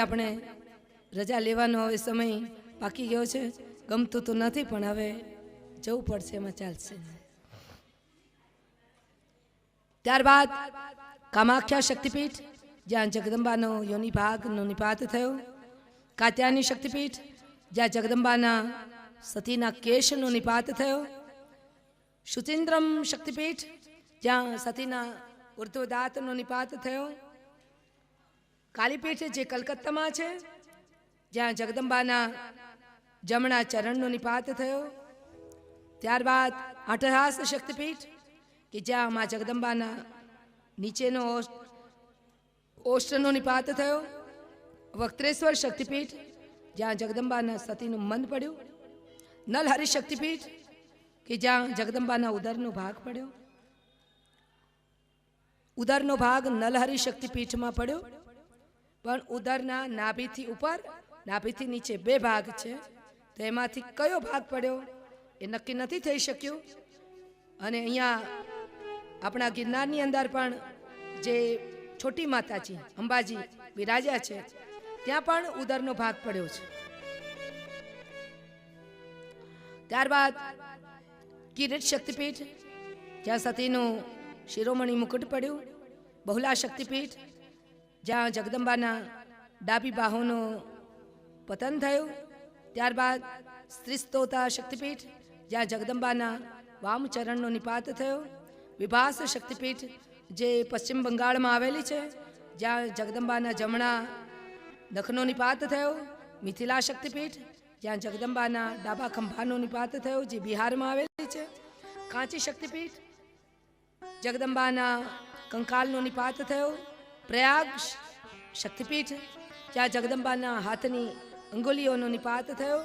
આપણે રજા લેવાનો હવે સમય પાકી ગયો છે. ગમતું તો નથી પણ હવે જવું પડશે, એમાં ચાલશે. ત્યારબાદ કામાખ્યા શક્તિપીઠ, જ્યાં જગદંબાનો યોનિ ભાગનો નિપાત થયો. કાત્યાયની શક્તિપીઠ, જ્યાં જગદંબાના સતીના કેશનો નિપાત થયો. શુચિન્દ્રમ શક્તિપીઠ, જ્યાં સતીના ઉર્ધ્વદાતનો નિપાત થયો. કાલીપીઠ, જે કલકત્તામાં છે, જ્યાં જગદંબાના જમણા ચરણનો નિપાત થયો. ત્યારબાદ અટહાસ શક્તિપીઠ, કે જ્યાં મા જગદંબાના નીચેનો ઓષ્ટનો નિપાત થયો. વક્ત્રેશ્વર શક્તિપીઠ, જ્યાં જગદંબાના સતીનું મન પડ્યું. નલહરી શક્તિપીઠ, કે જ્યાં જગદંબાના ઉદરનો ભાગ પડ્યો. ઉદરનો ભાગ નલહરી શક્તિપીઠમાં પડ્યો, પણ ઉદરના નાભીથી ઉપર, નાભીથી નીચે બે ભાગ છે. તો એમાંથી કયો ભાગ પડ્યો એ નક્કી નથી થઈ શક્યું. અને અહીંયા આપણા ગિરનારની અંદર પણ જે છોટી માતાજી અંબાજી બિરાજ્યા છે, ત્યાં પણ ઉદરનો ભાગ પડ્યો છે. ત્યારબાદ કિરીટ શક્તિપીઠ, જ્યાં સતીનું શિરોમણી મુકુટ પડ્યું. બહુલા શક્તિપીઠ, જ્યાં જગદંબાના ડાબી બાહોનું પતન થયું. ત્યારબાદ સ્ત્રીસ્તોતા શક્તિપીઠ, જ્યાં જગદંબાના વામચરણનો નિપાત થયો. વિભાસ શક્તિપીઠ, જે પશ્ચિમ બંગાળમાં આવેલી છે, જ્યાં જગદંબાના જમણા નખનો નિપાત થયો. મિથિલા શક્તિપીઠ, જ્યાં જગદંબાના ડાબા ખંભાનો નિપાત થયો, જે બિહારમાં આવેલી છે. કાંચી શક્તિપીઠ, જગદંબાના કંકાલનો નિપાત થયો. પ્રયાગ શક્તિપીઠ, જ્યાં જગદંબાના હાથની અંગુલીઓનો નિપાત થયો.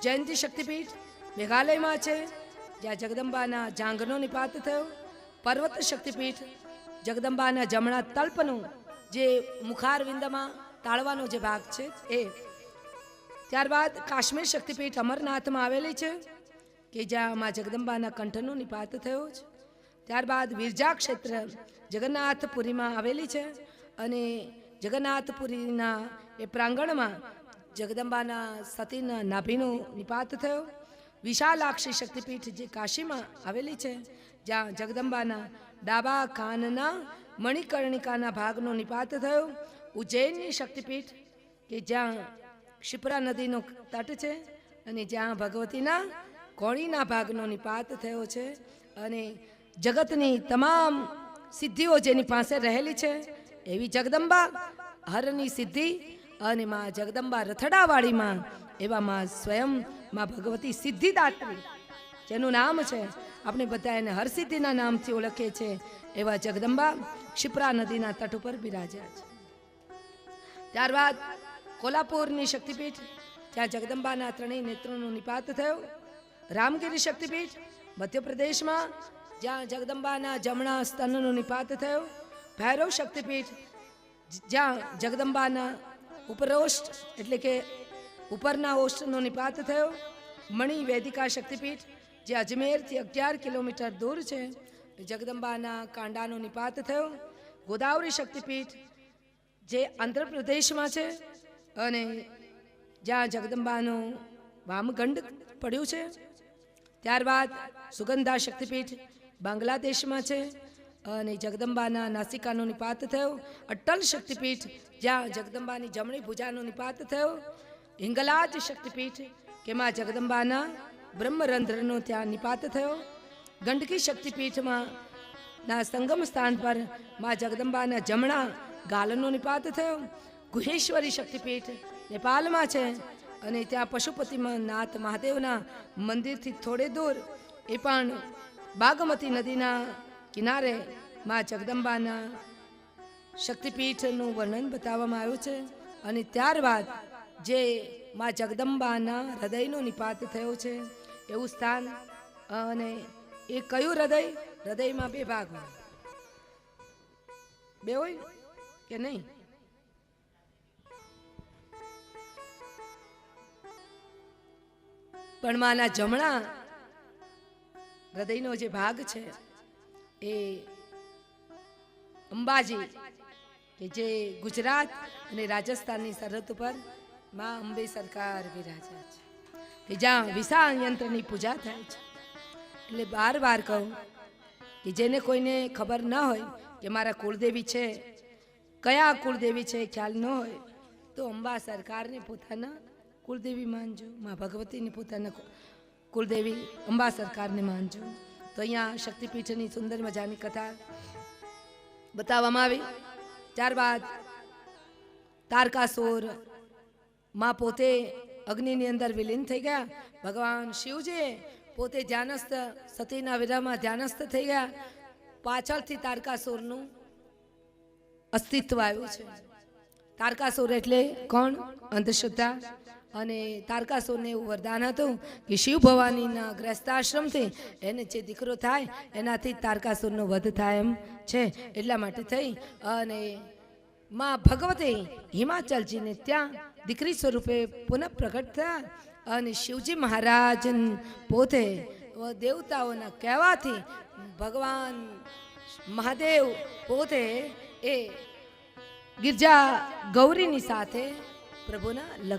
જયંતી શક્તિપીઠ મેઘાલયમાં છે, જ્યાં જગદંબાના જાંઘનો નિપાત થયો. પર્વત શક્તિપીઠ, જગદંબાના જમણા તલ્પનું જે મુખારવિંદમાં તાળવાનો જે ભાગ છે એ. ત્યારબાદ કાશ્મીર શક્તિપીઠ અમરનાથમાં આવેલી છે, કે જ્યાં મા જગદંબાના કંઠનો નિપાત થયો છે. ત્યારબાદ વિરજા ક્ષેત્ર જગન્નાથપુરીમાં આવેલી છે, અને જગન્નાથપુરીના એ પ્રાંગણમાં જગદંબાના સતીના નાભીનો નિપાત થયો. વિશાલાક્ષી શક્તિપીઠ, જે કાશીમાં આવેલી છે, જ્યાં જગદંબાના ડાબા કાનના મણિકર્ણિકાના ભાગનો નિપાત થયો. ઉજ્જૈનની શક્તિપીઠ, કે જ્યાં ક્ષિપ્રા નદીનો તટ છે, અને જ્યાં ભગવતીના કોણીના ભાગનો નિપાત થયો છે. અને જગતની તમામ સિદ્ધિઓ જેની પાસે રહેલી છે એવી જગદંબા હરની સિદ્ધિ, અને માં જગદંબા રથડાવાળીમાં એવા માં સ્વયં માં ભગવતી સિદ્ધિદાત્રી, જેનું નામ છે આપણે બધા એને હરસિદ્ધિના નામથી ઓળખીએ છીએ, એવા જગદંબા ક્ષિપ્રા નદીના તટ ઉપર બિરાજ્યા છે. ત્યારબાદ કોલ્હાપુરની શક્તિપીઠ, જ્યાં જગદંબાના ત્રણેય નેત્રોનો નિપાત થયો. રામગીરી શક્તિપીઠ મધ્યપ્રદેશમાં, જ્યાં જગદંબાના જમણા સ્તનનો નિપાત થયો. ભૈરવ શક્તિપીઠ, જ્યાં જગદંબાના ઉપરોષ્ટ એટલે કે ઉપરના ઓષ્ટનો નિપાત થયો. મણિ વેદિકા શક્તિપીઠ, જે અજમેરથી 11 કિલોમીટર દૂર છે, જગદંબાના કાંડાનો નિપાત થયો. ગોદાવરી શક્તિપીઠ, જે આંધ્રપ્રદેશમાં છે, અને જ્યાં જગદંબાનું વામગંડ પડ્યું છે. ત્યારબાદ સુગંધા શક્તિપીઠ બાંગ્લાદેશમાં છે, અને જગદંબાના નાસિકાનો નિપાત થયો. અટ્ટલ શક્તિપીઠ, જ્યાં જગદંબાની જમણી ભુજાનો નિપાત થયો. હિંગલાજ શક્તિપીઠ, કે માં જગદંબાના બ્રહ્મરંધ્રનો ત્યાં નિપાત થયો. ગંડકી શક્તિપીઠમાં ના સંગમ સ્થાન પર માં જગદંબાના જમણા ગાલનો નિપાત થયો. ગુહેશ્વરી શક્તિપીઠ નેપાલમાં છે, અને ત્યાં પશુપતિમાં નાથ મહાદેવના મંદિરથી થોડે દૂર એ પણ બાગમતી નદીના કિનારે માં જગદંબાના શક્તિપીઠનું વર્ણન બતાવવામાં આવ્યું છે. અને ત્યારબાદ જે માં જગદંબાના હૃદયનો નિપાત થયો છે એવું સ્થાન, અને એ કયું હૃદય? હૃદયમાં બે ભાગ હોય, બે હોય કે નહીં? પણ માના જમણા હૃદયનો જે ભાગ છે એ અંબાજી કે જે ગુજરાત અને રાજસ્થાનની સરહદ ઉપર મા અંબે સરકાર બિરાજ્યા છે, કે જ્યાં વિશાળ યંત્રની પૂજા થાય છે. એટલે બાર બાર કહું કે જેને કોઈને ખબર ન હોય કે મારા કુળદેવી છે, કયા કુળદેવી છે ખ્યાલ ન હોય, તો અંબા સરકારને પોતાના કુળદેવી માનજો, મા ભગવતીની પોતાના કુળદેવી અંબા સરકારને માનજો. તો અહીંયા શક્તિપીઠની સુંદર મજાની કથા બતાવવામાં આવી. ત્યારબાદ તારકાસુર માં પોતે અગ્નિની અંદર વિલીન થઈ ગયા. ભગવાન શિવજી પોતે ધ્યાનસ્થ સતીના વિરહમાં ધ્યાનસ્થ થઈ ગયા. પાછળથી તારકાસુરનું અસ્તિત્વ આવ્યું છે. તારકાસુર એટલે કોણ? અંધશ્રદ્ધા. અને તારકાસુરને એવું વરદાન હતું કે શિવ ભવાનીના ગ્રસ્તાશ્રમથી એને જે દીકરો થાય એનાથી તારકાસુરનો વધ થાય એમ છે. એટલા માટે થઈ અને માં ભગવતી હિમાચલજીને ત્યાં દીકરી સ્વરૂપે પુનઃ પ્રગટ થયા. અને શિવજી મહારાજ પોતે દેવતાઓના કહેવાથી ભગવાન મહાદેવ પોતે એ ગિરજા ગૌરીની સાથે પ્રભુના લગ્ન